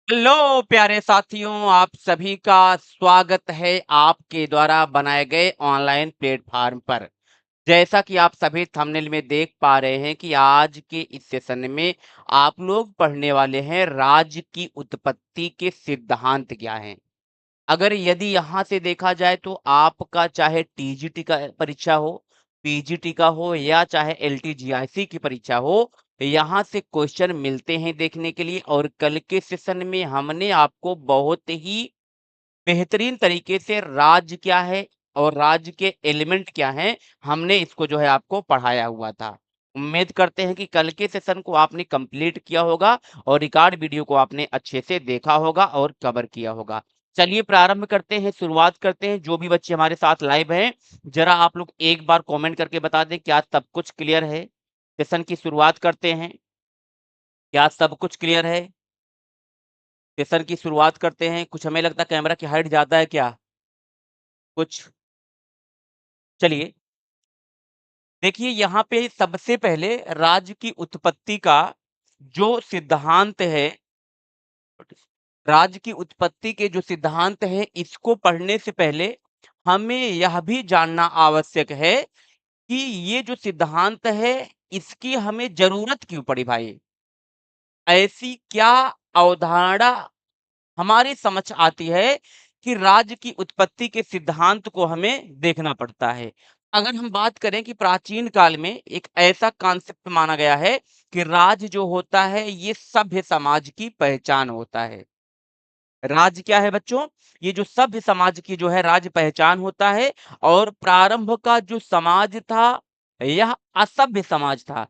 Hello प्यारे साथियों, आप सभी का स्वागत है आपके द्वारा बनाए गए ऑनलाइन प्लेटफ़ॉर्म पर। जैसा कि आप सभी थंबनेल में देख पा रहे हैं कि आज के इस सेशन में आप लोग पढ़ने वाले हैं राज्य की उत्पत्ति के सिद्धांत क्या हैं। अगर यदि यहाँ से देखा जाए तो आपका चाहे टीजीटी का परीक्षा हो, पीजीटी का हो या चाहे एलटीजीआईसी की परीक्षा हो, यहाँ से क्वेश्चन मिलते हैं देखने के लिए और कल के सेशन में हमने आपको बहुत ही बेहतरीन तरीके से राज्य क्या है और राज्य के एलिमेंट क्या हैं, हमने इसको जो है आपको पढ़ाया हुआ था। उम्मीद करते हैं कि कल के सेशन को आपने कंप्लीट किया होगा और रिकॉर्ड वीडियो को आपने अच्छे से देखा होगा और कवर किया होगा। चलिए प्रारंभ करते हैं, शुरुआत करते हैं। जो भी बच्चे हमारे साथ लाइव हैं, ज़रा आप लोग एक बार कमेंट करके बता दें क्या सब कुछ क्लियर है? सेशन की शुरुआत करते हैं। क्या सब कुछ क्लियर है? सेशन की शुरुआत करते हैं। कुछ हमें लगता है कैमरा की हाइट ज़्यादा है क्या? कुछ चलिए, देखिए यहाँ पे सबसे पहले राज्य की उत्पत्ति का जो सिद्धांत है, राज्य की उत्पत्ति के जो सिद्धांत हैं, इसको पढ़ने से पहले हमें यह भी जानना आवश्यक है कि ये जो सिद्धांत है, इसकी हमें ज़रूरत क्यों पड़ी भाई? ऐसी क्या अवधारणा हमारी समझ आती है कि राज्य की उत्पत्ति के सिद्धांत को हमें देखना पड़ता है। अगर हम बात करें कि प्राचीन काल में एक ऐसा कॉन्सेप्ट माना गया है कि राज्य जो होता है ये सभ्य समाज की पहचान होता है। राज्य क्या है बच्चों? ये जो सभ्य समाज की जो है राज्य पहचान होता है और प्रारंभ का जो समाज था, यह असभ्य समाज था।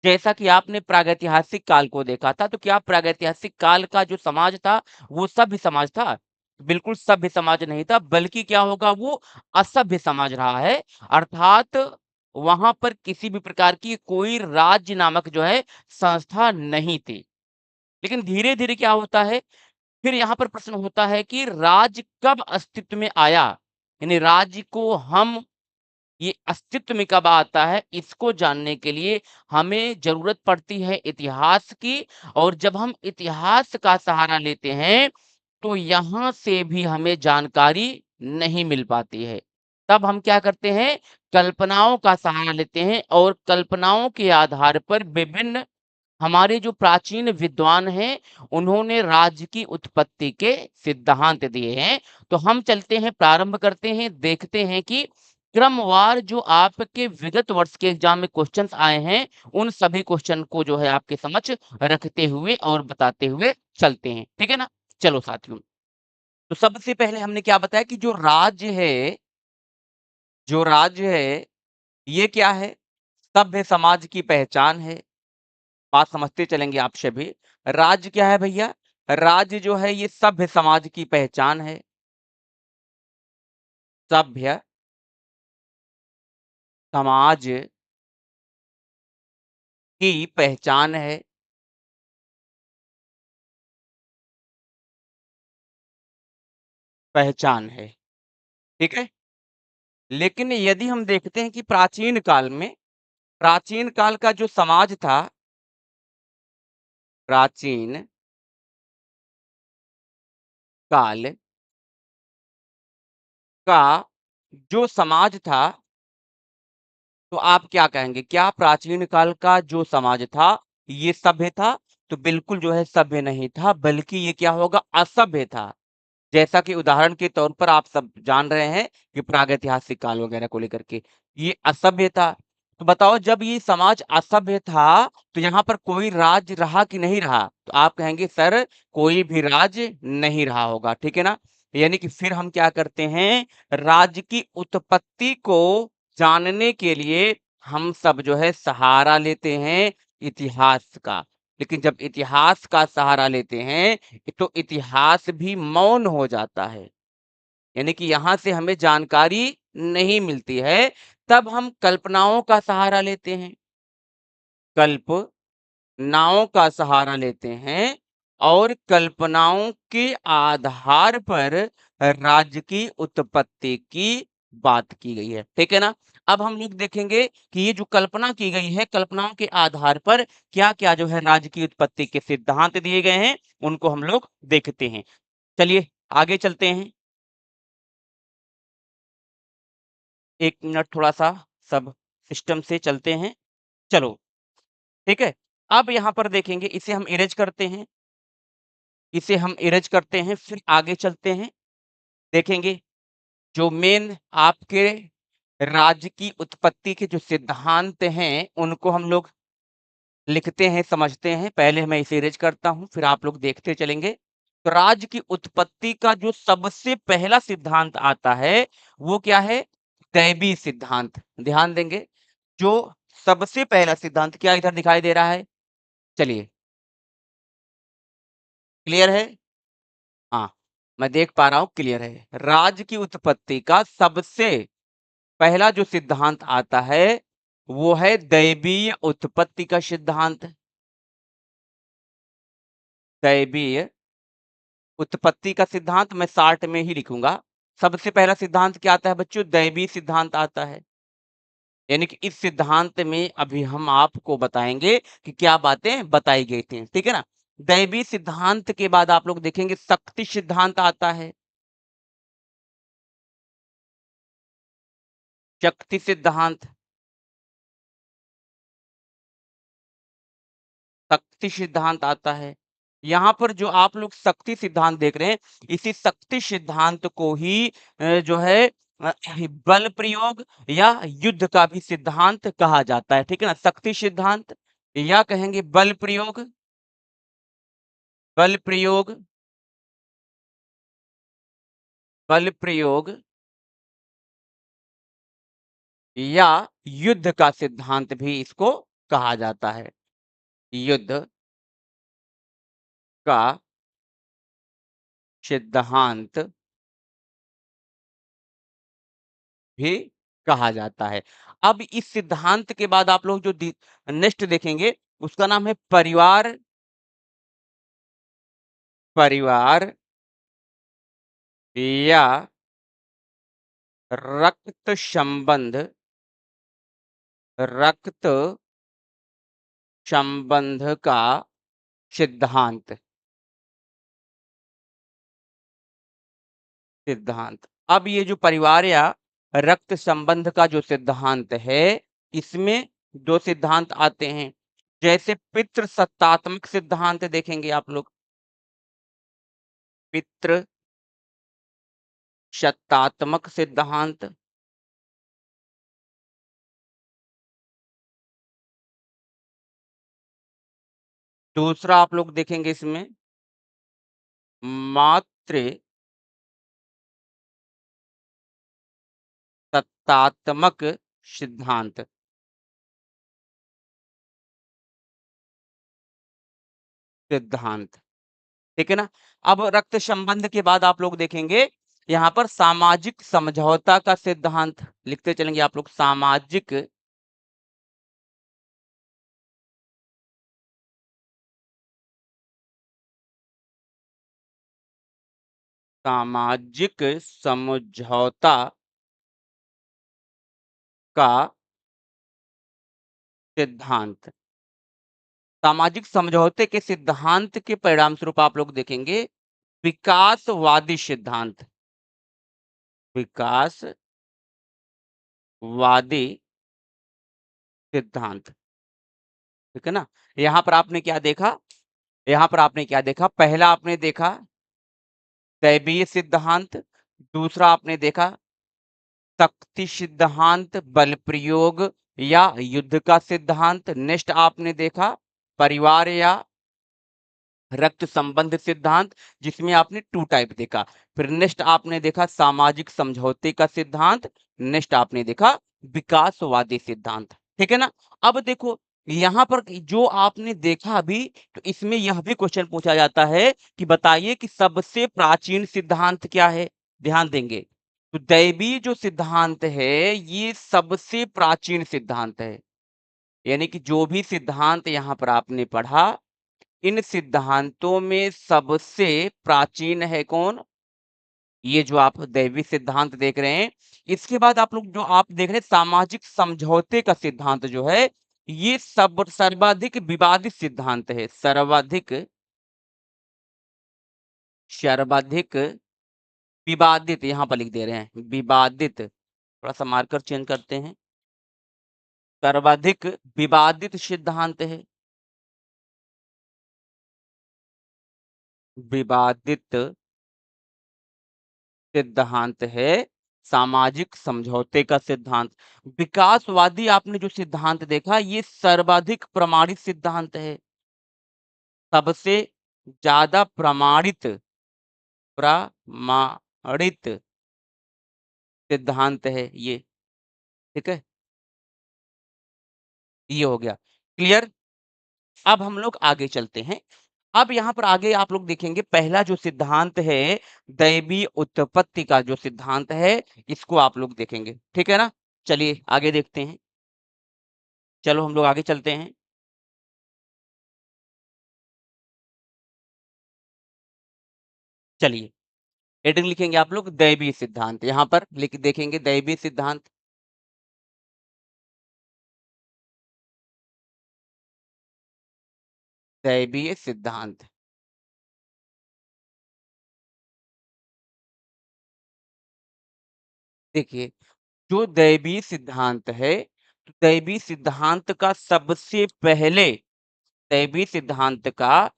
जैसा कि आपने प्रागैतिहासिक काल को देखा था, तो क्या प्रागैतिहासिक काल का जो समाज था, वो सभ्य समाज था? बिल्कुल सभ्य समाज नहीं था, बल्कि क्या होगा वो असभ्य समाज रहा है। अर्थात वहाँ पर किसी भी प्रकार की कोई राज्य नामक जो है संस्था नहीं थी। लेकिन धीरे-धीरे क्या होता है, फिर यहाँ पर प्रश्न होता है कि राज्य कब अस्तित्व में आया? यानी राज्य को हम ये अस्तित्व में कब आता है, इसको जानने के लिए हमें ज़रूरत पड़ती है इतिहास की और जब हम इतिहास का सहारा लेते हैं, तो यहाँ से भी हमें जानकारी नहीं मिल पाती है। तब हम क्या करते हैं, कल्पनाओं का सहारा लेते हैं और कल्पनाओं के आधार पर विभिन्न हमारे जो प्राचीन विद्वान हैं, उन्होंने राज्य की उत्पत्ति के सिद्धांत दिए हैं। तो हम चलते हैं, प्रारंभ करते हैं, देखते हैं कि क्रमवार जो आपके विगत वर्ष के एग्ज़ाम में क्वेश्चन्स आए हैं, उन सभी क्वेश्चन को जो है आपके समक्ष रखते हुए और बताते हुए चलते हैं। ठीक है ना? चलो साथियों, तो सबसे पहले हमने क्या बताया कि जो राज्य है, ये क्या है? सभ्य समाज की पहचान है। बात समझते चलेंगे आप सभी। राज्य क्या है भैया? राज्य जो है ये सभ्य समाज की पहचान है। सभ्य समाज की पहचान है। पहचान है, ठीक है? लेकिन यदि हम देखते हैं कि प्राचीन काल का जो समाज था, प्राचीन काल का जो समाज था, तो आप क्या कहेंगे? क्या प्राचीन काल का जो समाज था, ये सभ्य था? तो बिल्कुल जो है सभ्य नहीं था, बल्कि ये क्या होगा? असभ्य था। जैसा कि उदाहरण के तौर पर आप सब जान रहे हैं कि प्रागैतिहासिक काल वगैरह को लेकर के ये असभ्य था। तो बताओ जब ये समाज असभ्य था, तो यहाँ पर कोई राज्य रहा कि नहीं रहा? तो आप कहेंगे सर कोई भी राज्य नहीं रहा होगा, ठीक है ना? यानी कि फिर हम क्या करते हैं, राज्य की उत्पत्ति को जानने के लिए हम सब जो है सहारा लेते हैं इतिहास का। लेकिन जब इतिहास का सहारा लेते हैं तो इतिहास भी मौन हो जाता है। यानी कि यहाँ से हमें जानकारी नहीं मिलती है, तब हम कल्पनाओं का सहारा लेते हैं। कल्पनाओं का सहारा लेते हैं और कल्पनाओं के आधार पर राज्य की उत्पत्ति की बात की गई है। ठीक है ना? अब हम लोग देखेंगे कि ये जो कल्पना की गई है, कल्पनाओं के आधार पर क्या-क्या जो है राज्य की उत्पत्ति के सिद्धांत दिए गए हैं, उनको हम लोग देखते हैं। चलिए आगे चलते हैं। 1 मिनट थोड़ा-सा सब सिस्टम से चलते हैं। चलो, ठीक है? अब यहाँ पर देखेंगे इसे हम इरेज़ करते हैं, इसे हम इरेज़ करते हैं, फिर आगे चलते हैं। देखेंगे जो मेन आपके राज्य की उत्पत्ति के जो सिद्धांत हैं, उनको हम लोग लिखते हैं, समझते हैं। पहले मैं इसे इरेज़ करता हूँ, फिर आप लोग देखते चलेंगे। तो राज्य की उत्पत्ति का जो सबसे पहला सिद्धांत आता है, वो क्या है? दैवीय सिद्धांत। ध्यान देंगे, जो सबसे पहला सिद्धांत क्या इधर दिखाई दे रहा है? चलिए, क्लियर है? हाँ, मैं देख पा रहा हूँ क्लियर है। राज्य की उत्पत्ति का सबसे पहला जो सिद्धांत आता है, वो है दैवीय उत्पत्ति का सिद्धांत। दैवीय उत्पत्ति का सिद्धांत मैं शॉर्ट में ही लिखूँगा। सबसे पहला सिद्धांत क्या आता है बच्चों? दैवीय सिद्धांत आता है। यानी कि इस सिद्धांत में अभी हम आपको बताएँगे कि क्या बातें बताई गई थी, ठीक है ना? दैवीय सिद्धांत के बाद आप लोग देखेंगे शक्ति सिद्धांत आता है। शक्ति सिद्धांत, शक्ति सिद्धांत आता है। यहाँ पर जो आप लोग शक्ति सिद्धांत देख रहे हैं, इसी शक्ति सिद्धांत को ही जो है बल प्रयोग या युद्ध का भी सिद्धांत कहा जाता है, ठीक है ना? शक्ति सिद्धांत या कहेंगे बल प्रयोग, बल प्रयोग या युद्ध का सिद्धांत भी इसको कहा जाता है। युद्ध का सिद्धांत भी कहा जाता है। अब इस सिद्धांत के बाद आप लोग जो नेक्स्ट देखेंगे उसका नाम है परिवार या रक्त संबंध रक्त संबंध का सिद्धांत सिद्धांत। अब ये जो परिवार या रक्त संबंध का जो सिद्धांत है, इसमें 2 सिद्धांत आते हैं। जैसे पितृसत्तात्मक सिद्धांत देखेंगे आप लोग, पितृसत्तात्मक सिद्धांत, दूसरा आप लोग देखेंगे इसमें मातृ सत्तात्मक सिद्धांत, सिद्धांत, ठीक है ना? अब रक्त संबंध के बाद आप लोग देखेंगे यहाँ पर सामाजिक समझौता का सिद्धांत, लिखते चलेंगे आप लोग सामाजिक समझौता का सिद्धांत। सामाजिक समझौते के सिद्धांत के परिणाम स्वरूप आप लोग देखेंगे विकासवादी सिद्धांत, विकासवादी सिद्धांत, ठीक है ना? यहाँ पर आपने क्या देखा? यहाँ पर आपने क्या देखा? पहला आपने देखा दैवीय सिद्धांत, दूसरा आपने देखा शक्ति सिद्धांत, बल प्रयोग या युद्ध का सिद्धांत। नेक्स्ट आपने देखा परिवार या रक्त संबंध सिद्धांत, जिसमें आपने 2 टाइप देखा। फिर नेक्स्ट आपने देखा सामाजिक समझौते का सिद्धांत, नेक्स्ट आपने देखा विकासवादी सिद्धांत, ठीक है ना? अब देखो यहाँ पर जो आपने देखा अभी, तो इसमें यह भी क्वेश्चन पूछा जाता है कि बताइए कि सबसे प्राचीन सिद्धांत क्या है? ध्यान देंगे। तो दैवीय जो सिद्धांत है, ये सबसे प्राचीन सिद्धांत है। यानी कि जो भी सिद्धांत यहाँ पर आपने पढ़ा, इन सिद्धांतों में सबसे प्राचीन है कौन? ये जो आप दैवी सिद्धांत देख रहे हैं, इसके बाद आप लोग जो आप देख रहे हैं सामाजिक समझौते का सिद्धांत जो है, ये सर्वाधिक विवादित सिद्धांत है। सर्वाधिक विवादित यहाँ पर लिख दे रहे हैं, विवादित, थोड़ा-सा मार्कर चेंज करते हैं। सर्वाधिक विवादित सिद्धांत है। विवादित सिद्धांत है, सामाजिक समझौते का सिद्धांत। विकासवादी आपने जो सिद्धांत देखा, ये सर्वाधिक प्रमाणित सिद्धांत है। सबसे ज़्यादा प्रमाणित सिद्धांत है ये, ठीक है? ये हो गया, क्लियर? अब हम लोग आगे चलते हैं। अब यहाँ पर आगे आप लोग देखेंगे पहला जो सिद्धांत है, दैवीय उत्पत्ति का जो सिद्धांत है, इसको आप लोग देखेंगे, ठीक है ना? चलिए आगे देखते हैं। चलो हम लोग आगे चलते हैं। चलिए, हेडिंग लिखेंगे आप लोग दैवीय सिद्धांत, यहाँ पर लिख देखेंगे दैवीय सिद्धांत। दैवीय सिद्धांत। देखिए, जो दैवीय सिद्धांत है, तो दैवीय सिद्धांत का सबसे पहले दैवीय सिद्धांत का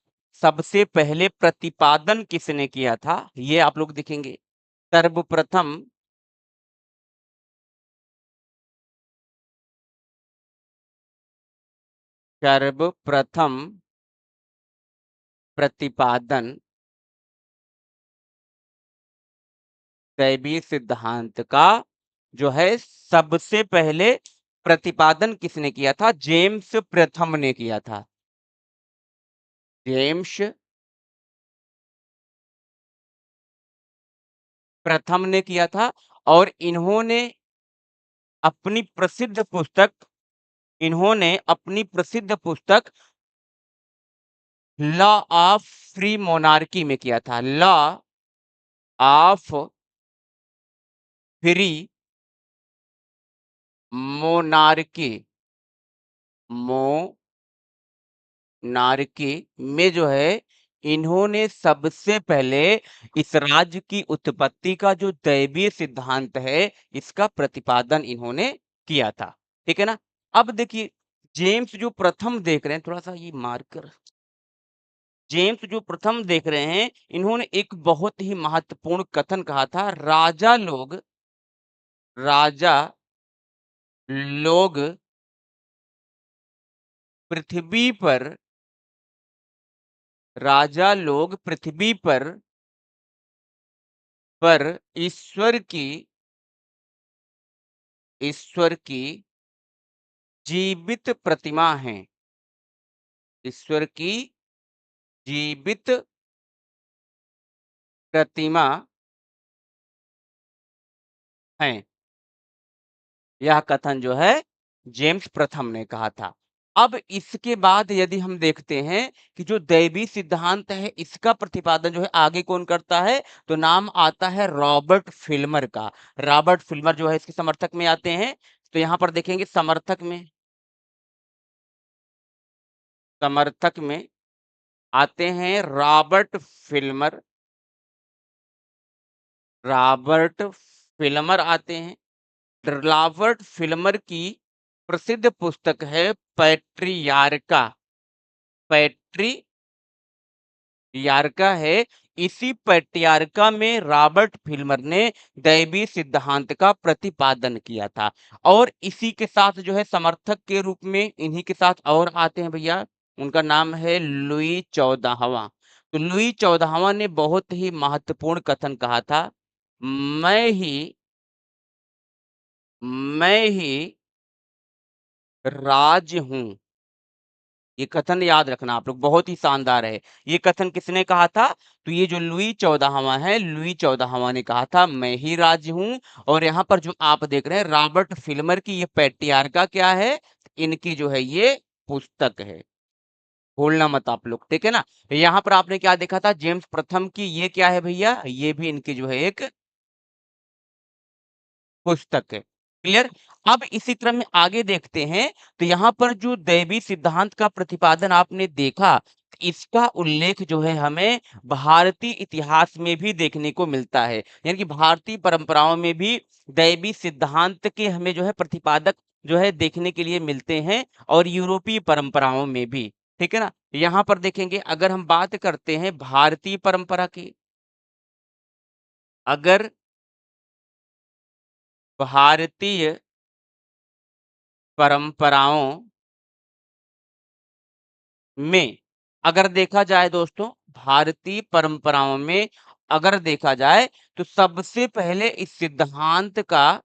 सबसे पहले प्रतिपादन किसने किया था? ये आप लोग देखेंगे। सर्वप्रथम सर्वप्रथम प्रतिपादन दैवीय सिद्धांत का जो है सबसे पहले प्रतिपादन किसने किया था? जेम्स प्रथम ने किया था। जेम्स प्रथम ने किया था और अपनी प्रसिद्ध पुस्तक इन्होंने अपनी प्रसिद्ध पुस्तक लॉ ऑफ फ्री मोनार्की में किया था। Law of free monarchy monarchy में जो है इन्होंने सबसे पहले इस राज्य की उत्पत्ति का जो दैवीय सिद्धांत है, इसका प्रतिपादन इन्होंने किया था। ठीक है ना? अब देखिए जेम्स जो प्रथम देख रहे हैं, थोड़ा-सा ये मार्कर जेम्स जो प्रथम देख रहे हैं, इन्होंने एक बहुत ही महत्वपूर्ण कथन कहा था, राजा लोग पृथ्वी पर राजा लोग पृथ्वी पर ईश्वर की ईश्वर की जीवित प्रतिमा हैं। ईश्वर की जीवित प्रतिमा हैं। यह कथन जो है जेम्स प्रथम ने कहा था। अब इसके बाद यदि हम देखते हैं कि जो दैवी सिद्धांत है इसका प्रतिपादन जो है आगे कौन करता है, तो नाम आता है रॉबर्ट फिल्मर का। रॉबर्ट फिल्मर जो है इसके समर्थक में आते हैं। तो यहाँ पर देखेंगे समर्थक में आते हैं फिल्मर रॉबर्ट फिल्मर आते हैं। रॉबर्ट फिल्मर की प्रसिद्ध पुस्तक है पैट्रियार्का है। इसी पैट्रियार्का में रॉबर्ट फिल्मर ने दैवीय सिद्धांत का प्रतिपादन किया था और इसी के साथ जो है समर्थक के रूप में इन्हीं के साथ और आते हैं भैया, उनका नाम है लुई 14वां। तो लुई 14वां ने बहुत ही महत्वपूर्ण कथन कहा था, मैं ही मैं ही राज हूँ। ये कथन याद रखना आप लोग, बहुत ही शानदार है। ये कथन किसने कहा था? तो ये जो लुई 14वां है, लुई 14वां ने कहा था, मैं ही राज हूँ। और यहाँ पर जो आप देख रहे हैं रॉबर्ट फिल्मर की ये पैट्रियार्का क्या है? इनकी जो है ये पुस्तक है। भूलना मत आप लोग, ठीक है ना? यहाँ पर आपने क्या देखा था जेम्स प्रथम की ये क्या है भैया? ये भी इनकी जो है एक पुस्तक है। क्लियर? अब इसी क्रम में आगे देखते हैं, तो यहाँ पर जो दैवी सिद्धांत का प्रतिपादन आपने देखा, इसका उल्लेख जो है हमें भारतीय इतिहास में भी देखने को मिलता है। यानी कि भारतीय परंपराओं में भी दैवी सिद्धांत के हमें जो है प्रतिपादक जो है देखने के लिए मिलते हैं और यूरोपीय परंपराओं में भी। ठीक है ना? यहाँ पर देखेंगे अगर हम बात करते हैं भारतीय परंपरा की, अगर भारतीय परंपराओं में अगर देखा जाए दोस्तों, भारतीय परंपराओं में अगर देखा जाए, तो सबसे पहले इस सिद्धांत का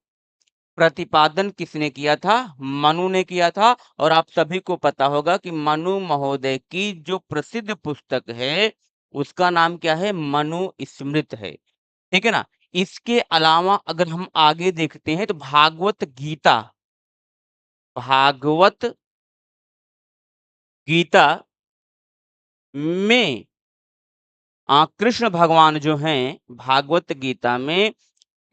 प्रतिपादन किसने किया था? मनु ने किया था और आप सभी को पता होगा कि मनु महोदय की जो प्रसिद्ध पुस्तक है, उसका नाम क्या है? मनु स्मृत है। ठीक है ना? इसके अलावा अगर हम आगे देखते हैं तो भागवत गीता, भागवत गीता में कृष्ण भगवान जो हैं, भागवत गीता में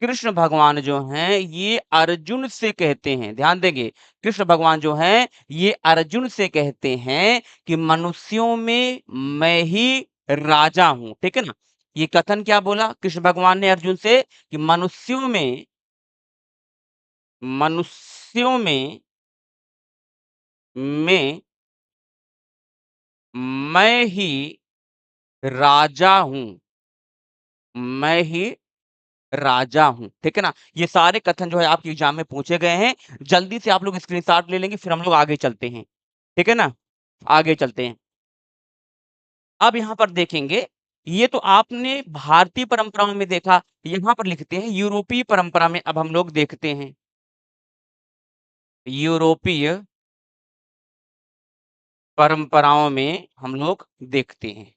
कृष्ण भगवान जो हैं, ये अर्जुन से कहते हैं, ध्यान देंगे, कृष्ण भगवान जो हैं, ये अर्जुन से कहते हैं कि मनुष्यों में मैं ही राजा हूँ, ठीक है ना? ये कथन क्या बोला कृष्ण भगवान ने अर्जुन से कि मनुष्यों में मैं मैं ही राजा हूँ, मैं ही राजा हूँ, ठीक है ना? ये सारे कथन जो है आपके एग्ज़ाम में पूछे गए हैं। जल्दी से आप लोग स्क्रीनशॉट ले लेंगे, फिर हम लोग आगे चलते हैं, ठीक है ना? आगे चलते हैं। अब यहाँ पर देखेंगे, ये तो आपने भारतीय परंपराओं में देखा, यहाँ पर लिखते हैं यूरोपीय परंपरा में अब हम लोग देखते हैं। यूरोपीय परंपराओं में हम लोग देखते हैं।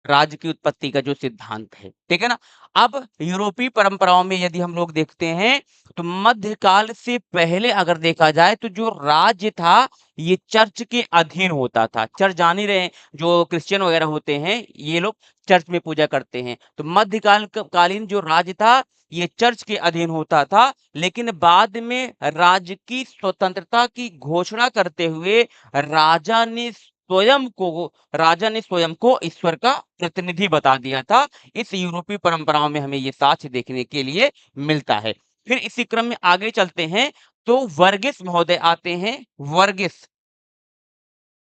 राज्य की उत्पत्ति का जो सिद्धांत है, ठीक है ना? अब यूरोपीय परंपराओं में यदि हम लोग देखते हैं, तो मध्यकाल से पहले अगर देखा जाए तो जो राज्य था, ये चर्च के अधीन होता था। चर्च जान ही रहे हैं, जो क्रिश्चियन वगैरह होते हैं, ये लोग चर्च में पूजा करते हैं। तो मध्यकाल क कालीन जो राज्य था, ये चर्च के अधीन होता था, लेकिन बाद में राज्य की स्वतंत्रता की घोषणा करते हुए राजा ने स्वयं को ईश्वर का प्रतिनिधि बता दिया था। इस यूरोपीय परंपराओं में हमें ये साक्ष्य देखने के लिए मिलता है। फिर इसी क्रम में आगे चलते हैं, तो वर्गिस महोदय आते हैं, वर्गिस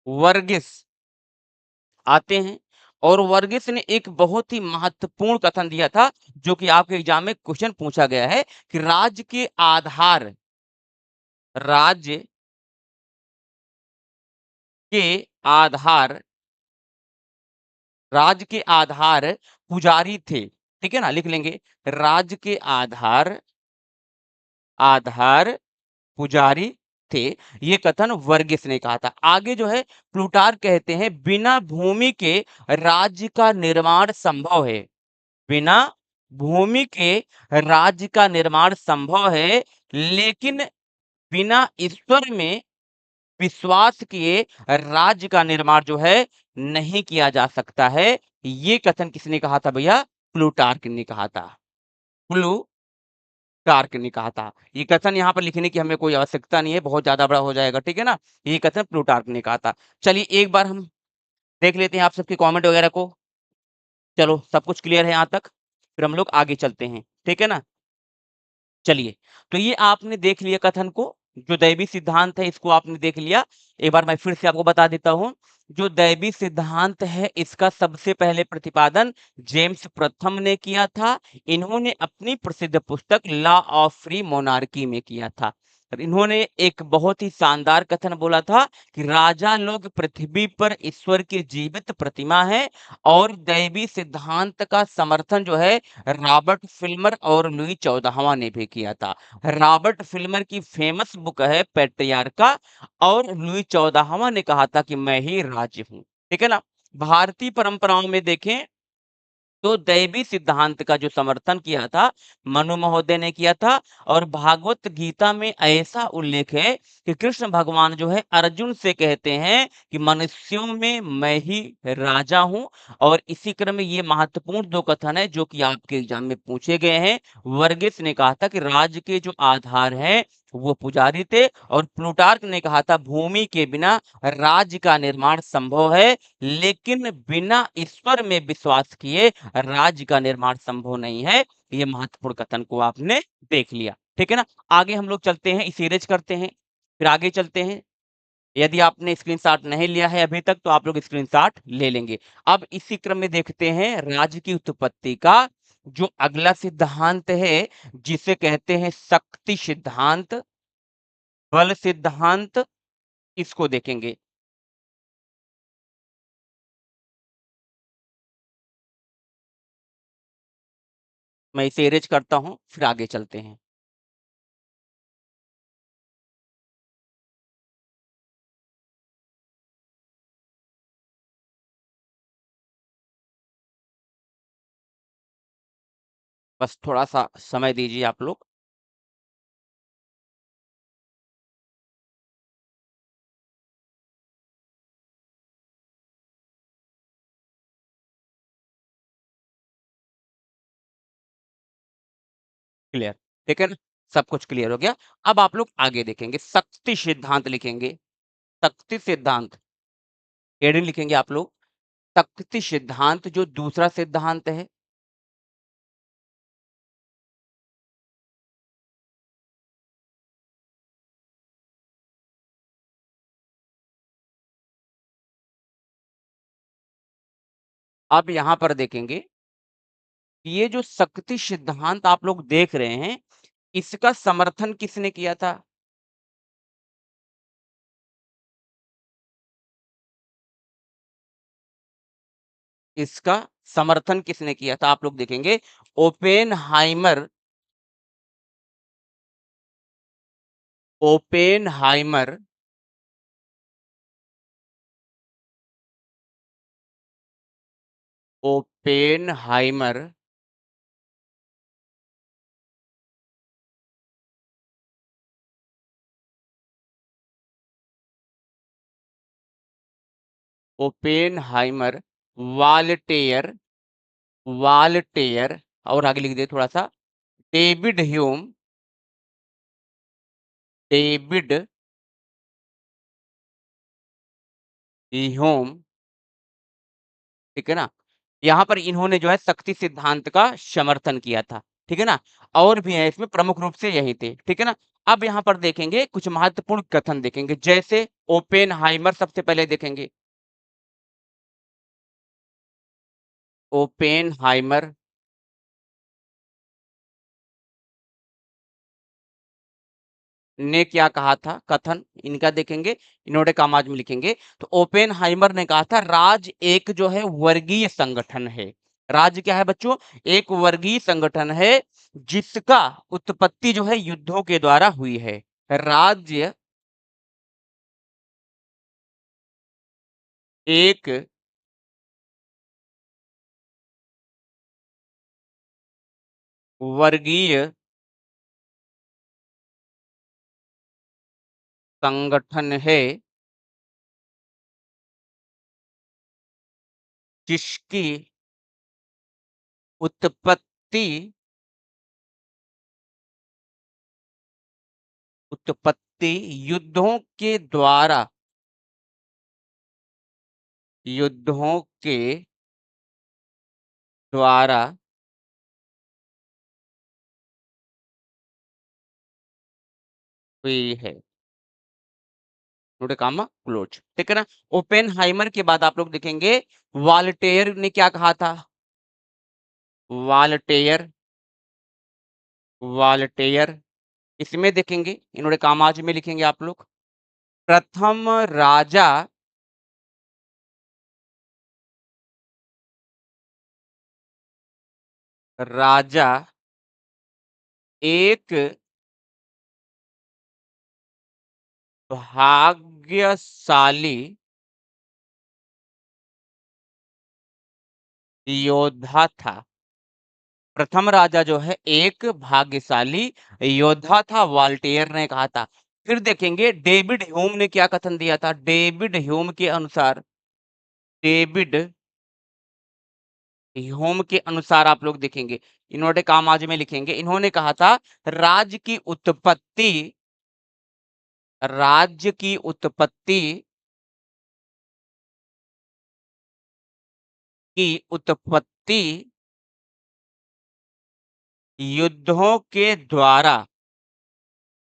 वर्गिस आते हैं और वर्गिस ने एक बहुत ही महत्वपूर्ण कथन दिया था, जो कि आपके एग्ज़ाम में क्वेश्चन पूछा गया है कि राज्य के आधार राज्य के आधार पुजारी थे, ठीक है ना? लिख लेंगे, राज्य के आधार आधार पुजारी थे। ये कथन वर्गिस ने कहा था। आगे जो है प्लूटार्क कहते हैं बिना भूमि के राज्य का निर्माण संभव है। बिना भूमि के राज्य का निर्माण संभव है, लेकिन बिना ईश्वर में विश्वास किए राज्य का निर्माण जो है नहीं किया जा सकता है। ये कथन किसने कहा था भैया? प्लूटार्क ने कहा था। प्लूटार्क ने कहा था। ये कथन यहाँ पर लिखने की हमें कोई आवश्यकता नहीं है, बहुत ज़्यादा बड़ा हो जाएगा, ठीक है ना? ये कथन प्लूटार्क ने कहा था। चलिए एक बार हम देख लेते हैं आप सबके कमेंट वगैरह को। चलो सब कुछ क्लियर है यहाँ तक? फिर हम लोग आगे चलते हैं, ठीक है ना? चलिए, तो ये आपने देख लिया कथन को, जो दैवी सिद्धांत है इसको आपने देख लिया। एक बार मैं फिर से आपको बता देता हूँ, जो दैवी सिद्धांत है इसका सबसे पहले प्रतिपादन जेम्स प्रथम ने किया था। इन्होंने अपनी प्रसिद्ध पुस्तक लॉ ऑफ फ्री मोनार्की में किया था। और इन्होंने एक बहुत ही शानदार कथन बोला था कि राजा लोग पृथ्वी पर ईश्वर की जीवित प्रतिमा है और दैवी सिद्धांत का समर्थन जो है रॉबर्ट फिल्मर और लुई 14वां ने भी किया था। रॉबर्ट फिल्मर की फेमस बुक है पैट्रियार्का और लुई 14वां ने कहा था कि मैं ही राज्य हूँ। ठीक है ना? भारतीय परंपराओं में देखें तो दैवी सिद्धांत का जो समर्थन किया था, मनु महोदय ने किया था और भागवत गीता में ऐसा उल्लेख है कि कृष्ण भगवान जो है अर्जुन से कहते हैं कि मनुष्यों में मैं ही राजा हूँ और इसी क्रम में ये महत्वपूर्ण 2 कथन है जो कि आपके एग्जाम में पूछे गए हैं। वर्गीस ने कहा था कि राज्य के जो आधार हैं, वो पुजारी थे और प्लूटार्क ने कहा था भूमि के बिना राज्य का निर्माण संभव है, लेकिन बिना ईश्वर में विश्वास किए राज्य का निर्माण संभव नहीं है। ये महत्वपूर्ण कथन को आपने देख लिया, ठीक है ना? आगे हम लोग चलते हैं, इसे इरेज़ करते हैं, फिर आगे चलते हैं। यदि आपने स्क्रीनशॉट नहीं लिया है अभी तक तो आप लोग स्क्रीनशॉट ले लेंगे। अब इसी क्रम में देखते हैं राज्य की उत्पत्ति का जो अगला सिद्धांत है, जिसे कहते हैं शक्ति सिद्धांत, बल सिद्धांत, इसको देखेंगे। मैं इसे इरेज़ करता हूँ, फिर आगे चलते हैं। बस थोड़ा-सा समय दीजिए आप लोग। क्लियर, ठीक है ना? सब कुछ क्लियर हो गया। अब आप लोग आगे देखेंगे, शक्ति सिद्धांत लिखेंगे, शक्ति सिद्धांत, हेडिंग लिखेंगे आप लोग, शक्ति सिद्धांत जो दूसरा सिद्धांत है। अब यहाँ पर देखेंगे, कि ये जो शक्ति सिद्धांत आप लोग देख रहे हैं, इसका समर्थन किसने किया था? इसका समर्थन किसने किया था? आप लोग देखेंगे, ओपेनहाइमर ओपेनहाइमर ओपेनहाइमर ओपेनहाइमर, वालटेयर वालटेयर और आगे लिख दिए थोड़ा-सा, डेविड ह्यूम डेविड ह्यूम, ठीक है ना? यहाँ पर इन्होंने जो है शक्ति सिद्धांत का समर्थन किया था, ठीक है ना? और भी हैं इसमें प्रमुख रूप से यही थे, ठीक है ना? अब यहाँ पर देखेंगे कुछ महत्वपूर्ण कथन देखेंगे, जैसे ओपेनहाइमर सबसे पहले देखेंगे। ओपेनहाइमर ने क्या कहा था कथन इनका देखेंगे, इन्होंने कॉमाज में लिखेंगे। तो ओपेनहाइमर ने कहा था राज्य एक जो है वर्गीय संगठन है। राज्य क्या है बच्चों? एक वर्गीय संगठन है जिसका उत्पत्ति जो है युद्धों के द्वारा हुई है। राज्य एक वर्गीय संगठन है जिसकी उत्पत्ति उत्पत्ति युद्धों के द्वारा युद्धों के द्वारा हुई है। नोट कॉमा क्लोज, ठीक है ना? ओपेनहाइमर के बाद आप लोग देखेंगे वाल्टेयर ने क्या कहा था? वाल्टेयर वाल्टेयर इसमें देखेंगे इन्होंने कामाज में लिखेंगे आप लोग प्रथम राजा राजा एक भाग्यशाली योद्धा था। प्रथम राजा जो है एक भाग्यशाली योद्धा था, वॉल्टेयर ने कहा था। फिर देखेंगे डेविड ह्यूम ने क्या कथन दिया था। डेविड ह्यूम के अनुसार, डेविड ह्यूम के अनुसार आप लोग देखेंगे, इन्वर्टेड कॉमास में लिखेंगे, इन्होंने कहा था राज्य की उत्पत्ति युद्धों के द्वारा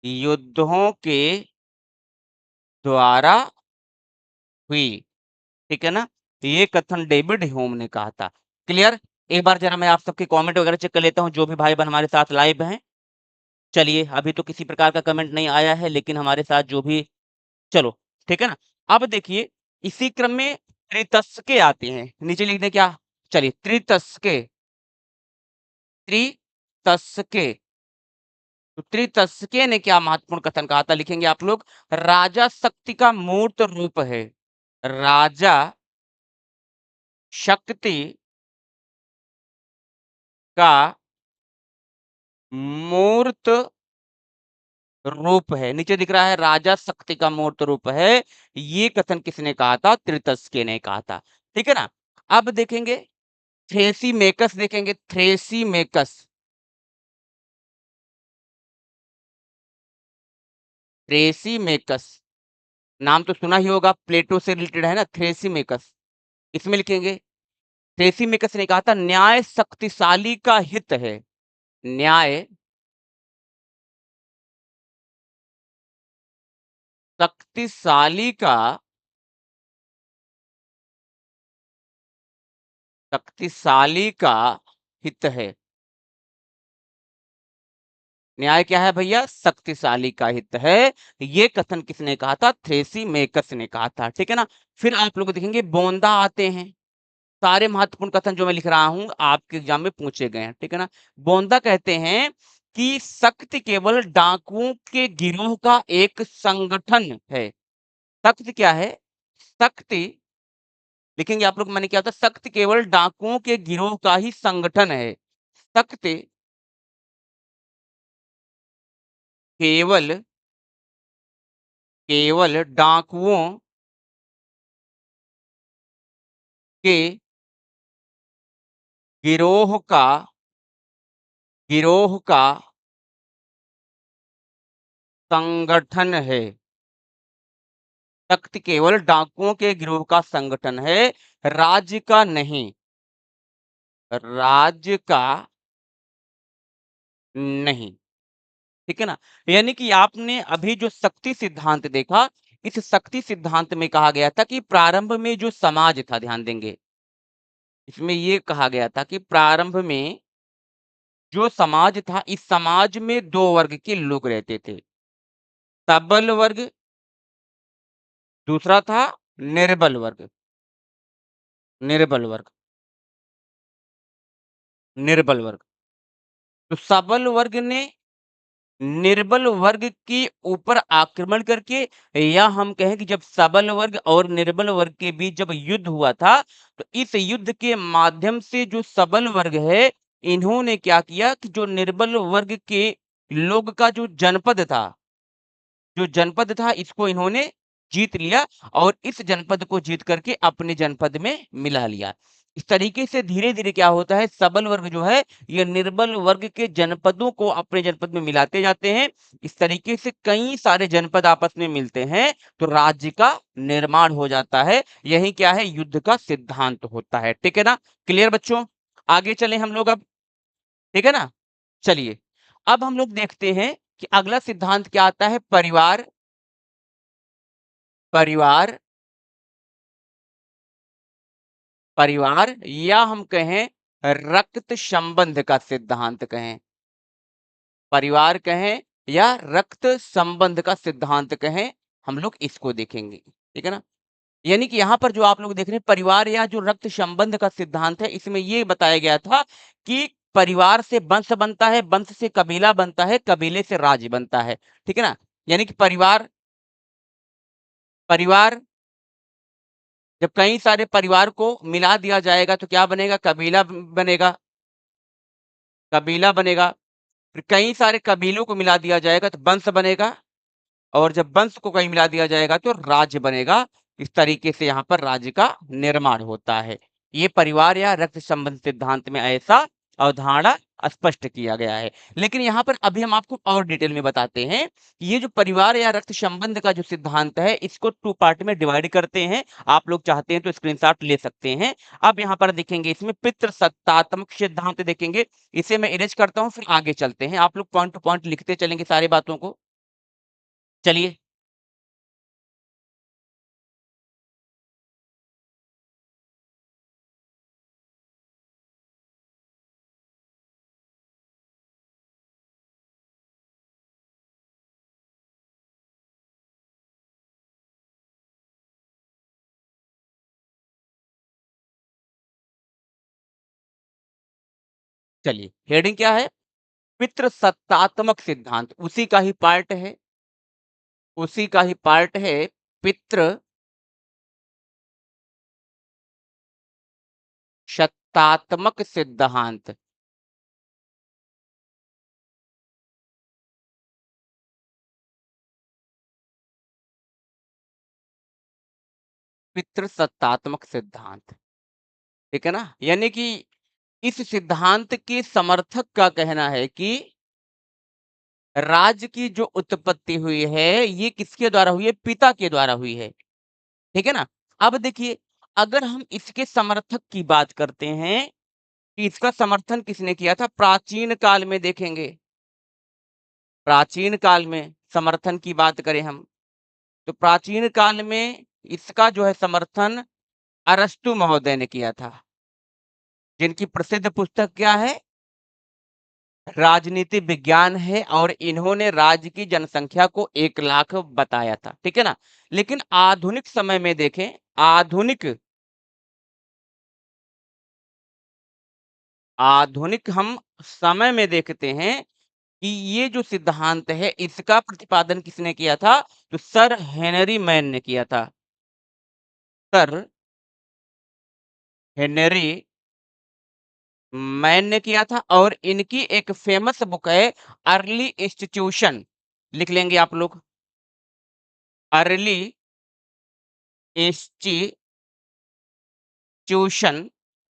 युद्धों के द्वारा हुई। ठीक है ना? ये कथन डेविड ह्यूम ने कहा था। क्लियर? एक बार जरा मैं आप सबके कमेंट वगैरह चेक कर लेता हूँ, जो भी भाई-बहन हमारे साथ लाइव हैं। चलिए, अभी तो किसी प्रकार का कमेंट नहीं आया है, लेकिन हमारे साथ जो भी चलो, ठीक है ना? अब देखिए, इसी क्रम में त्रितस्के आते हैं। नीचे लिख दें क्या? चलिए, त्रितस्के, त्रितस्के। तो त्रितस्के ने क्या महत्वपूर्ण कथन कहा था? लिखेंगे आप लोग, राजा शक्ति का मूर्त रूप है। राजा शक्ति का मूर्त रूप है। नीचे दिख रहा है राजा शक्ति का मूर्त रूप है। ये कथन किसने कहा था? त्रितस्के ने कहा था। ठीक है ना? अब देखेंगे थ्रेसीमेकस देखेंगे, थ्रेसीमेकस। थ्रेसीमेकस नाम तो सुना ही होगा, प्लेटो से रिलेटेड है ना थ्रेसीमेकस। इसमें लिखेंगे थ्रेसीमेकस ने कहा था न्याय शक्तिशाली का हित है। न्याय शक्तिशाली का शक्तिशाली का हित है। न्याय क्या है भैया? शक्तिशाली का हित है। ये कथन किसने कहा था? थ्रेसीमेकस ने कहा था। ठीक है ना? फिर आप लोग देखेंगे बोंदा आते हैं। सारे महत्वपूर्ण कथन जो मैं लिख रहा हूं आपके एग्जाम में पूछे गए हैं। ठीक है ना? बोंदा कहते हैं कि शक्ति केवल डाकुओं के गिरोह का एक संगठन है। शक्ति क्या है? शक्ति लिखेंगे आप लोग, मैंने क्या था? शक्ति केवल डाकुओं के गिरोह का ही संगठन है। शक्ति केवल केवल डाकुओं के गिरोह का गिरोह का संगठन है। शक्ति केवल डाकुओं के गिरोह का संगठन है, राज्य का नहीं। राज्य का नहीं। ठीक है ना? यानी कि आपने अभी जो शक्ति सिद्धांत देखा, इस शक्ति सिद्धांत में कहा गया था कि प्रारंभ में जो समाज था, ध्यान देंगे, इसमें ये कहा गया था कि प्रारंभ में जो समाज था, इस समाज में 2 वर्ग के लोग रहते थे। सबल वर्ग, दूसरा था निर्बल वर्ग। निर्बल वर्ग, निर्बल वर्ग। तो सबल वर्ग ने निर्बल वर्ग के ऊपर आक्रमण करके, या हम कहें कि जब सबल वर्ग और निर्बल वर्ग के बीच जब युद्ध हुआ था, तो इस युद्ध के माध्यम से जो सबल वर्ग है, इन्होंने क्या किया कि जो निर्बल वर्ग के लोग का जो जनपद था इसको इन्होंने जीत लिया और इस जनपद को जीत करके अपने जनपद में मिला लिया। इस तरीके से धीरे-धीरे क्या होता है, सबल वर्ग जो है ये निर्बल वर्ग के जनपदों को अपने जनपद में मिलाते जाते हैं। इस तरीके से कई सारे जनपद आपस में मिलते हैं तो राज्य का निर्माण हो जाता है। यही क्या है, युद्ध का सिद्धांत होता है। ठीक है ना? क्लियर बच्चों? आगे चलें हम लोग अब। ठीक है ना? चलिए, अब हम लोग देखते हैं कि अगला सिद्धांत क्या आता है, परिवार परिवार परिवार या हम कहें रक्त संबंध का सिद्धांत कहें। परिवार कहें या रक्त संबंध का सिद्धांत कहें, हम लोग इसको देखेंगे। ठीक है ना? यानी कि यहाँ पर जो आप लोग देख रहे हैं परिवार या जो रक्त संबंध का सिद्धांत है, इसमें ये बताया गया था कि परिवार से वंश बनता है, वंश से कबीला बनता है, कबीले से राज्य बनता है। ठीक है ना? यानी कि परिवार परिवार जब कई सारे परिवार को मिला दिया जाएगा तो क्या बनेगा? कबीला बनेगा, कबीला बनेगा। फिर कई सारे कबीलों को मिला दिया जाएगा तो वंश बनेगा और जब वंश को कहीं मिला दिया जाएगा तो राज्य बनेगा। इस तरीके से यहाँ पर राज्य का निर्माण होता है। ये परिवार या रक्त संबंध सिद्धांत में ऐसा अवधारणा स्पष्ट किया गया है। लेकिन यहाँ पर अभी हम आपको और डिटेल में बताते हैं कि ये जो परिवार या रक्त संबंध का जो सिद्धांत है, इसको 2 पार्ट में डिवाइड करते हैं। आप लोग चाहते हैं तो स्क्रीनशॉट ले सकते हैं। अब यहाँ पर देखेंगे इसमें पितृसत्तात्मक सिद्धांत देखेंगे। इसे मैं इरेज करता हूँ फिर आगे चलते हैं। आप लोग पॉइंट टू पॉइंट लिखते चलेंगे सारी बातों को। चलिए। चलिए, हेडिंग क्या है? पितृसत्तात्मक सिद्धांत, उसी का ही पार्ट है, उसी का ही पार्ट है पितृ सत्तात्मक सिद्धांत। पितृसत्तात्मक सिद्धांत, ठीक है ना? यानी कि इस सिद्धांत के समर्थक का कहना है कि राज्य की जो उत्पत्ति हुई है, ये किसके द्वारा हुई है? पिता के द्वारा हुई है, ठीक है ना? अब देखिए, अगर हम इसके समर्थक की बात करते हैं कि इसका समर्थन किसने किया था? प्राचीन काल में देखेंगे, प्राचीन काल में समर्थन की बात करें हम, तो प्राचीन काल में इसका जो है समर्थन अरस्तु महोदय ने किया था, जिनकी प्रसिद्ध पुस्तक क्या है? राजनीति विज्ञान है और इन्होंने राज्य की जनसंख्या को 1 लाख बताया था, ठीक है ना? लेकिन आधुनिक समय में देखें, आधुनिक आधुनिक हम समय में देखते हैं कि ये जो सिद्धांत है, इसका प्रतिपादन किसने किया था? तो सर हेनरी मैन ने किया था। सर हेनरी मैन ने किया था और इनकी एक फेमस बुक है अर्ली इंस्टीट्यूशन, लिख लेंगे आप लोग। अर्ली इंस्टीट्यूशन,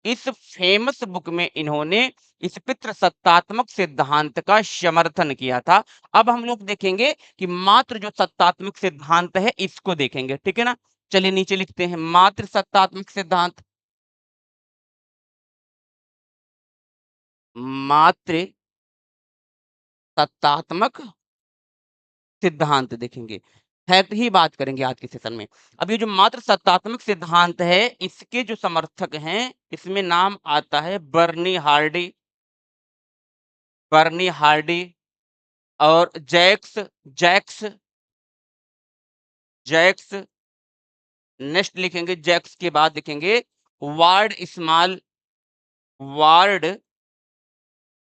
इस फेमस बुक में इन्होंने इस पितृसत्तात्मक सिद्धांत का समर्थन किया था। अब हम लोग देखेंगे कि मात्र जो सत्तात्मक सिद्धांत है इसको देखेंगे, ठीक है ना? चलिए नीचे लिखते हैं मात्र सत्तात्मक सिद्धांत। मात्र सत्तात्मक सिद्धांत देखेंगे। फैक्ट ही बात करेंगे आज के सेशन में। अब ये जो मात्र सत्तात्मक सिद्धांत है, इसके जो समर्थक हैं, इसमें नाम आता है बर्नी हार्डी, बर्नी हार्डी और जैक्स जैक्स नेक्स्ट लिखेंगे, जैक्स के बाद लिखेंगे वार्ड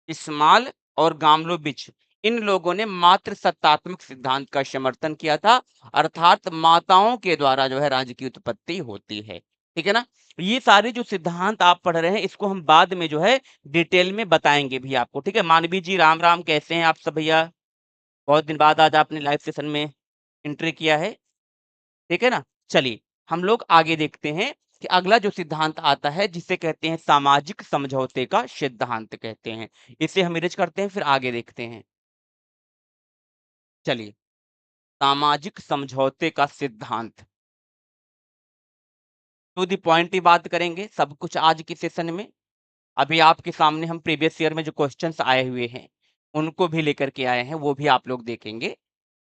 स्मॉल और गाम्लोविच। इन लोगों ने मात्र सत्तात्मक सिद्धांत का समर्थन किया था, अर्थात माताओं के द्वारा जो है राज्य की उत्पत्ति होती है, ठीक है ना? ये सारे जो सिद्धांत आप पढ़ रहे हैं, इसको हम बाद में जो है डिटेल में बताएंगे भी आपको, ठीक है? मानवी जी राम राम, कैसे हैं आप सब भैया? बहुत दिन बाद आज आपने लाइव सेशन में एंट्री किया है, ठीक है ना? चलिए, हम लोग आगे देखते हैं कि अगला जो सिद्धांत आता है जिसे कहते हैं सामाजिक समझौते का सिद्धांत कहते हैं। इसे हम इरेज करते हैं फिर आगे देखते हैं। चलिए, सामाजिक समझौते का सिद्धांत, टू द पॉइंट ही बात करेंगे सब कुछ आज के सेशन में। अभी आपके सामने हम प्रीवियस ईयर में जो क्वेश्चंस आए हुए हैं, उनको भी लेकर के आए हैं, वो भी आप लोग देखेंगे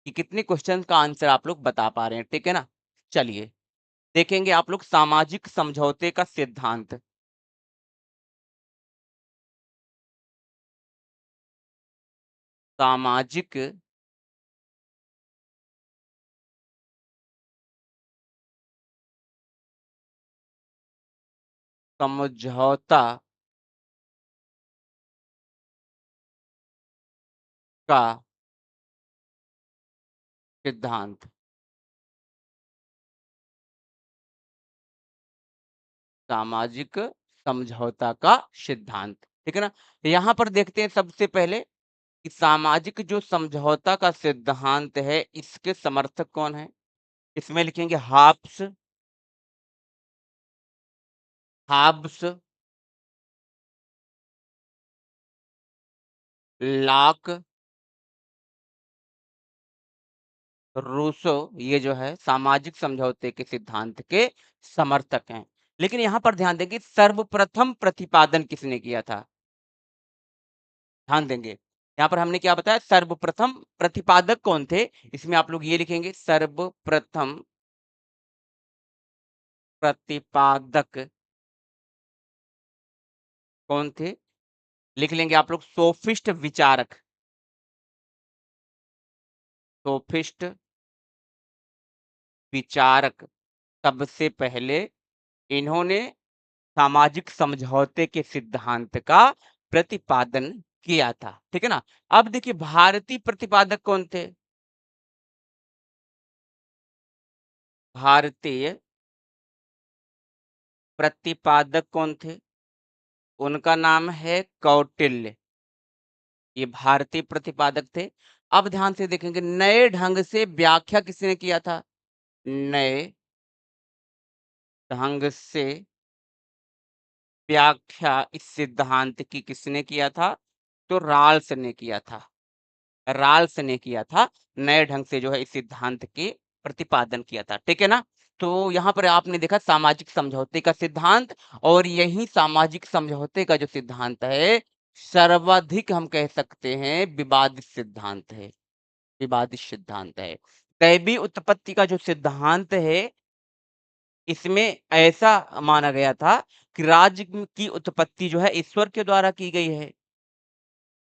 कि कितने क्वेश्चन का आंसर आप लोग बता पा रहे हैं, ठीक है ना? चलिए, देखेंगे आप लोग सामाजिक समझौते का सिद्धांत। सामाजिक समझौता का सिद्धांत। सामाजिक समझौता का सिद्धांत, ठीक है ना? यहाँ पर देखते हैं सबसे पहले कि सामाजिक जो समझौता का सिद्धांत है, इसके समर्थक कौन हैं? इसमें लिखेंगे हाब्स, हाब्स, लॉक, रूसो, ये जो है सामाजिक समझौते के सिद्धांत के समर्थक हैं। लेकिन यहाँ पर ध्यान दें कि सर्वप्रथम प्रतिपादन किसने किया था? ध्यान देंगे। यहाँ पर हमने क्या बताया, सर्वप्रथम प्रतिपादक कौन थे? इसमें आप लोग ये लिखेंगे सर्वप्रथम प्रतिपादक कौन थे? लिख लेंगे आप लोग सोफिस्ट विचारक, सोफिस्ट विचारक। सबसे पहले इन्होंने सामाजिक समझौते के सिद्धांत का प्रतिपादन किया था, ठीक है ना? अब देखिए भारतीय प्रतिपादक कौन थे? भारतीय प्रतिपादक कौन थे? उनका नाम है कौटिल्य। ये भारतीय प्रतिपादक थे। अब ध्यान से देखेंगे नए ढंग से व्याख्या किसने किया था? नए ढंग से व्याख्या इस सिद्धांत की किसने किया था? तो राल्स ने किया था। राल्स ने किया था, नए ढंग से जो है इस सिद्धांत के प्रतिपादन किया था, ठीक है ना? तो यहाँ पर आपने देखा सामाजिक समझौते का सिद्धांत, और यही सामाजिक समझौते का जो सिद्धांत है, सर्वाधिक हम कह सकते हैं विवादित सिद्धांत है, विवादित सिद्धांत है। दैवीय उत्पत्ति का जो सिद्धांत है, इसमें ऐसा माना गया था कि राज्य की उत्पत्ति जो है ईश्वर के द्वारा की गई है।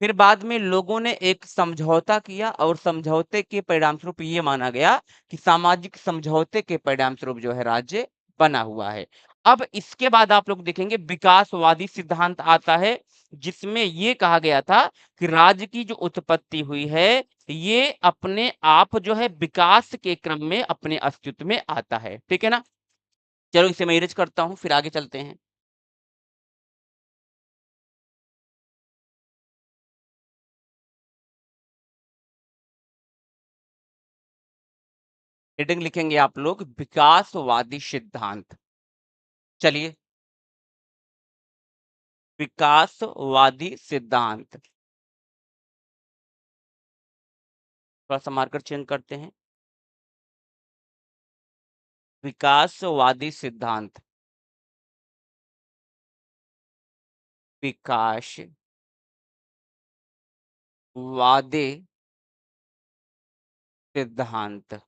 फिर बाद में लोगों ने एक समझौता किया और समझौते के परिणामस्वरूप ये माना गया कि सामाजिक समझौते के परिणामस्वरूप जो है राज्य बना हुआ है। अब इसके बाद आप लोग देखेंगे विकासवादी सिद्धांत आता है, जिसमें ये कहा गया था कि राज्य की जो उत्पत्ति हुई है, ये अपने आप जो है विकास के क्रम में अपने अस्तित्व में आता है। ठीक है ना? चलो इसे मैं इरेज़ करता हूँ, फिर आगे चलते हैं। हेडिंग लिखेंगे आप लोग विकासवादी सिद्धांत। चलिए, विकासवादी सिद्धांत। थोड़ा-सा मार्कर चेंज करते हैं। विकासवादी सिद्धांत, विकासवादी सिद्धांत।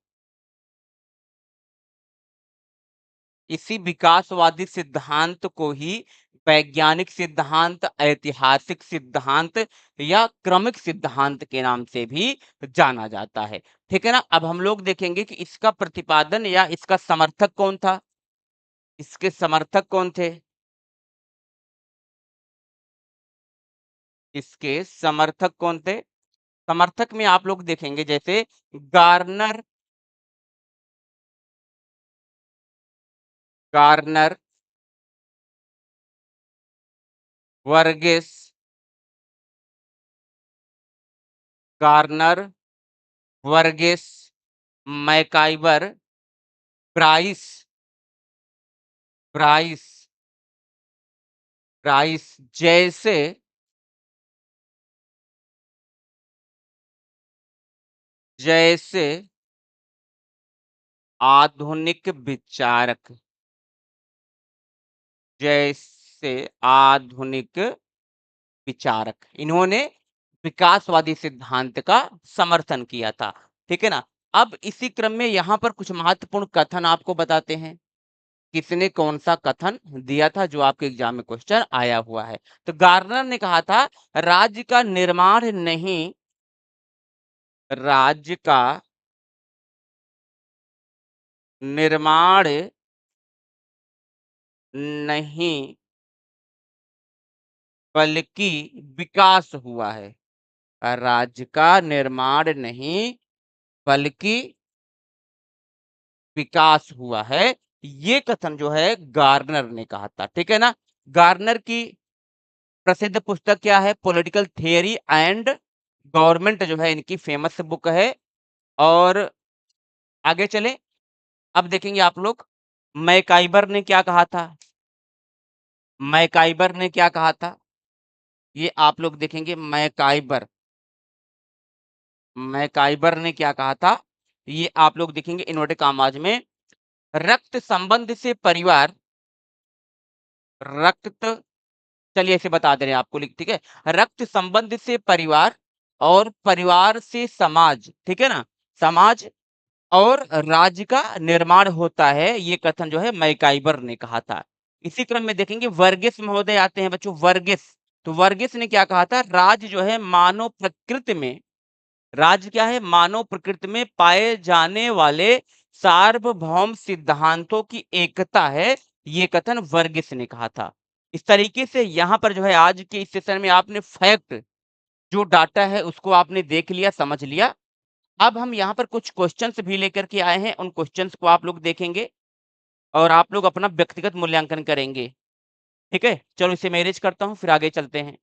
इसी विकासवादी सिद्धांत को ही वैज्ञानिक सिद्धांत, ऐतिहासिक सिद्धांत या क्रमिक सिद्धांत के नाम से भी जाना जाता है। ठीक है ना? अब हम लोग देखेंगे कि इसका प्रतिपादन या इसका समर्थक कौन था? इसके समर्थक कौन थे? इसके समर्थक कौन थे? समर्थक में आप लोग देखेंगे जैसे Garner, Garner, Varghese, Garner, Varghese, MacIver, Bryce, Bryce, Bryce जैसे जैसे आधुनिक विचारक, जैसे आधुनिक विचारक, इन्होंने विकासवादी सिद्धांत का समर्थन किया था। ठीक है ना? अब इसी क्रम में यहाँ पर कुछ महत्वपूर्ण कथन आपको बताते हैं। किसने कौन-सा कथन दिया था जो आपके एग्ज़ाम में क्वेश्चन आया हुआ है। तो गार्नर ने कहा था राज्य का निर्माण नहीं, राज्य का निर्माण नहीं बल्कि विकास हुआ है। राज्य का निर्माण नहीं बल्कि विकास हुआ है। ये कथन जो है गार्नर ने कहा था, ठीक है ना? गार्नर की प्रसिद्ध पुस्तक क्या है? पॉलिटिकल थियरी एंड गवर्नमेंट जो है इनकी फेमस बुक है। और आगे चलें, अब देखेंगे आप लोग मैकाइबर ने क्या कहा था? मैकाइबर ने क्या कहा था? ये आप लोग देखेंगे मैकाइबर ने क्या कहा था? ये आप लोग देखेंगे इन्वर्टेड कॉमास में, रक्त संबंध से परिवार, रक्त चलिए ऐसे बता दे रहे हैं आपको लिख, ठीक है? रक्त संबंध से परिवार और परिवार से समाज, ठीक है ना? समाज और राज्य का निर्माण होता है, ये कथन जो है मैकाइबर ने कहा था। इसी क्रम में देखेंगे वर्गिस महोदय आते हैं बच्चों, वर्गिस। तो वर्गिस ने क्या कहा था? राज्य जो है मानव प्रकृति में, राज्य क्या है? मानव प्रकृति में पाए जाने वाले सार्वभौम सिद्धांतों की एकता है, ये कथन वर्गिस ने कहा था। इस तरीके से यहाँ पर जो है आज के इस सेशन में आपने फैक्ट जो डाटा है उसको आपने देख लिया, समझ लिया। अब हम यहाँ पर कुछ क्वेश्चंस भी लेकर के आए हैं, उन क्वेश्चंस को आप लोग देखेंगे और आप लोग अपना व्यक्तिगत मूल्यांकन करेंगे, ठीक है? चलो इसे मैं अरेंज करता हूँ, फिर आगे चलते हैं।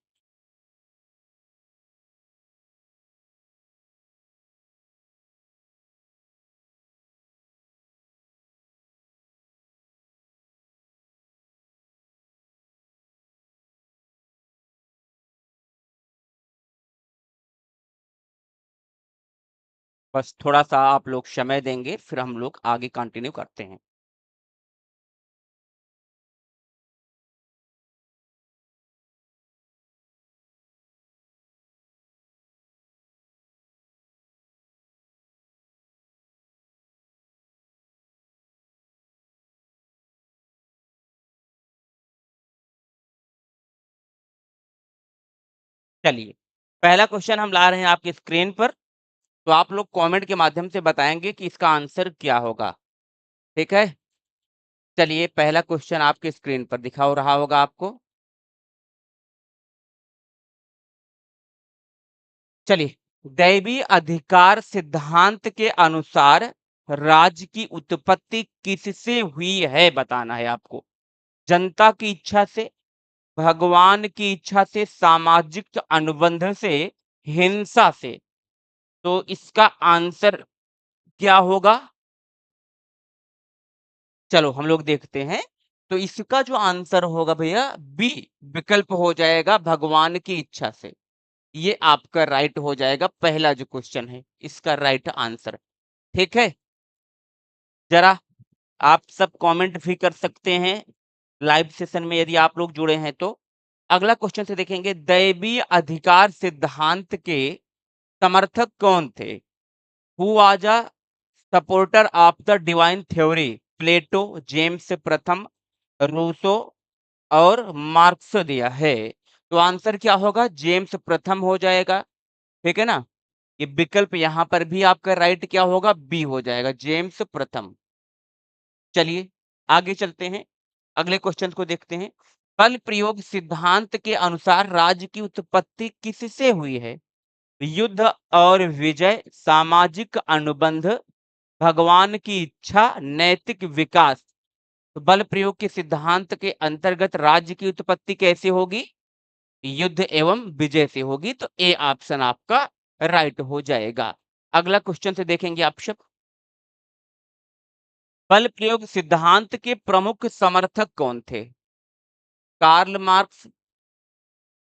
बस थोड़ा-सा आप लोग समय देंगे, फिर हम लोग आगे कंटिन्यू करते हैं। चलिए, पहला क्वेश्चन हम ला रहे हैं आपकी स्क्रीन पर, तो आप लोग कमेंट के माध्यम से बताएँगे कि इसका आंसर क्या होगा, ठीक है? चलिए, पहला क्वेश्चन आपकी स्क्रीन पर दिखा हो रहा होगा आपको। चलिए, दैवीय अधिकार सिद्धांत के अनुसार राज्य की उत्पत्ति किससे हुई है बताना है आपको। जनता की इच्छा से, भगवान की इच्छा से, सामाजिक अनुबंध से, हिंसा से। तो इसका आंसर क्या होगा? चलो हम लोग देखते हैं। तो इसका जो आंसर होगा भैया बी विकल्प हो जाएगा, भगवान की इच्छा से। ये आपका राइट हो जाएगा, पहला जो क्वेश्चन है इसका राइट आंसर, ठीक है? जरा आप सब कमेंट भी कर सकते हैं लाइव सेशन में यदि आप लोग जुड़े हैं तो। अगला क्वेश्चन से देखेंगे, दैवीय अधिकार सिद्धांत के समर्थक कौन थे? Who was a supporter of the divine theory? Plato, James प्रथम, रूसो और मार्क्स दिया है। तो आंसर क्या होगा? जेम्स प्रथम हो जाएगा, ठीक है ना? ये विकल्प यहाँ पर भी आपका राइट क्या होगा? बी हो जाएगा, जेम्स प्रथम। चलिए आगे चलते हैं, अगले क्वेश्चन को देखते हैं। बल प्रयोग सिद्धांत के अनुसार राज्य की उत्पत्ति किससे हुई है? युद्ध और विजय, सामाजिक अनुबंध, भगवान की इच्छा, नैतिक विकास। तो बल प्रयोग के सिद्धांत के अंतर्गत राज्य की उत्पत्ति कैसे होगी? युद्ध एवं विजय से होगी, तो ए ऑप्शन आपका राइट हो जाएगा। अगला क्वेश्चन से देखेंगे आप सब, बल प्रयोग सिद्धांत के प्रमुख समर्थक कौन थे? कार्ल मार्क्स,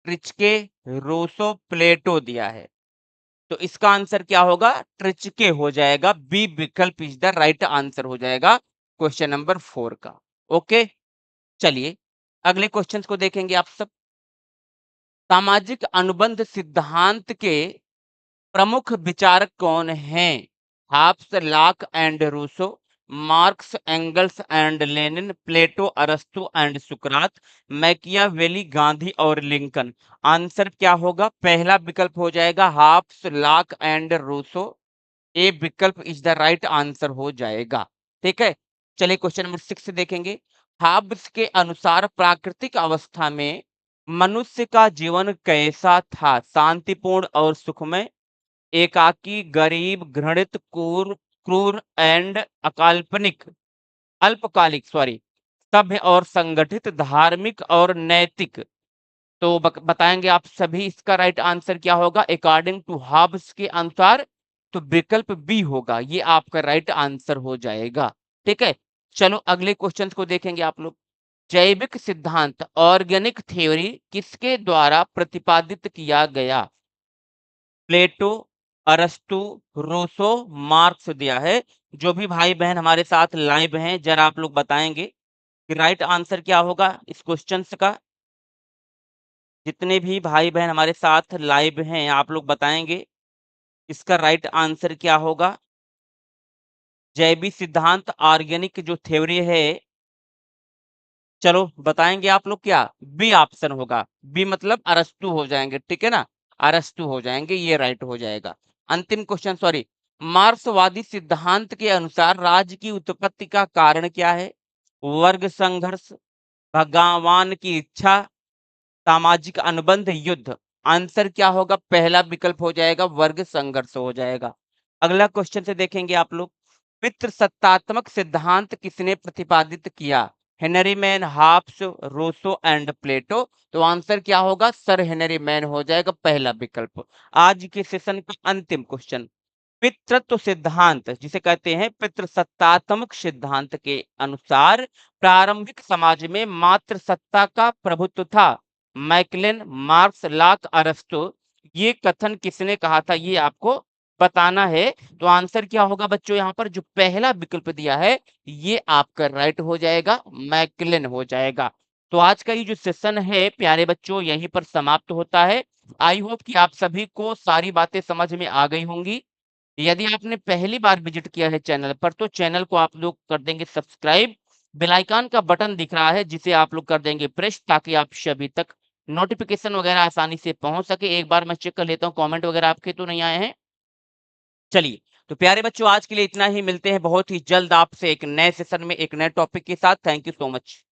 ट्रिचके, रूसो, प्लेटो दिया है। तो इसका आंसर क्या होगा? ट्रिचके हो जाएगा, बी विकल्प इज द राइट आंसर हो जाएगा क्वेश्चन नंबर 4 का। ओके, चलिए अगले क्वेश्चन को देखेंगे आप सब। सामाजिक अनुबंध सिद्धांत के प्रमुख विचारक कौन हैं? Hobbes, Locke and Rousseau, Marx, Engels and Lenin, Plato, अरस्तु एंड सुकरात, मैकियावेली, गांधी और लिंकन। आंसर क्या होगा? पहला विकल्प हो जाएगा हाब्स, लॉक एंड रूसो। ए विकल्प इज द राइट आंसर हो जाएगा, ठीक है? चलिए क्वेश्चन नंबर 6 देखेंगे। हाब्स के अनुसार प्राकृतिक अवस्था में मनुष्य का जीवन कैसा था? शांतिपूर्ण और सुखमय, एकाकी, गरीब, घृणित, क्रूर क्रूर एंड अकाल्पनिक। अल्पकालिक सॉरी सभ्य और संगठित, धार्मिक और नैतिक। तो बताएंगे आप सभी इसका राइट आंसर क्या होगा अकॉर्डिंग टू हॉब्स के अनुसार। तो विकल्प बी होगा, ये आपका राइट आंसर हो जाएगा। ठीक है, चलो अगले क्वेश्चन को देखेंगे आप लोग। जैविक सिद्धांत ऑर्गेनिक थ्योरी किसके द्वारा प्रतिपादित किया गया? प्लेटो, अरस्तु, रूसो, मार्क्स दिया है। जो भी भाई बहन हमारे साथ लाइव हैं जरा आप लोग बताएंगे कि राइट आंसर क्या होगा इस क्वेश्चन का। जितने भी भाई बहन हमारे साथ लाइव हैं आप लोग बताएंगे इसका राइट आंसर क्या होगा। जैविक सिद्धांत ऑर्गेनिक जो थ्योरी है, चलो बताएंगे आप लोग क्या? बी ऑप्शन होगा, बी मतलब अरस्तु हो जाएंगे, ठीक है ना, अरस्तु हो जाएंगे, ये राइट हो जाएगा। अंतिम क्वेश्चन सॉरी, मार्क्सवादी सिद्धांत के अनुसार राज्य की उत्पत्ति का कारण क्या है? वर्ग संघर्ष, भगवान की इच्छा, सामाजिक अनुबंध, युद्ध। आंसर क्या होगा? पहला विकल्प हो जाएगा, वर्ग संघर्ष हो जाएगा। अगला क्वेश्चन से देखेंगे आप लोग, पितृसत्तात्मक सिद्धांत किसने प्रतिपादित किया? Henry Maine, Hobbes, Rousseau and Plato. तो आंसर क्या होगा? सर हेनरी मैन हो जाएगा, पहला विकल्प। आज के सेशन का अंतिम क्वेश्चन, पितृत्व सिद्धांत जिसे कहते हैं पितृसत्तात्मक सिद्धांत के अनुसार प्रारंभिक समाज में मात्र सत्ता का प्रभुत्व था। मैकलेन, मार्क्स, लाक, अरस्तु। ये कथन किसने कहा था ये आपको बताना है। तो आंसर क्या होगा बच्चों? यहाँ पर जो पहला विकल्प दिया है ये आपका राइट हो जाएगा, मैकलेन हो जाएगा। तो आज का ये जो सेशन है प्यारे बच्चों यहीं पर समाप्त होता है। आई होप कि आप सभी को सारी बातें समझ में आ गई होंगी। यदि आपने पहली बार विजिट किया है चैनल पर तो चैनल को आप लोग कर देंगे सब्सक्राइब। बेल आइकन का बटन दिख रहा है जिसे आप लोग कर देंगे प्रेस ताकि आप सभी तक नोटिफिकेशन वगैरह आसानी से पहुंच सके। एक बार मैं चेक कर लेता हूं कमेंट वगैरह आपके तो नहीं आए हैं। चलिए, तो प्यारे बच्चों आज के लिए इतना ही, मिलते हैं बहुत ही जल्द आपसे एक नए सेशन में एक नए टॉपिक के साथ। Thank you so much.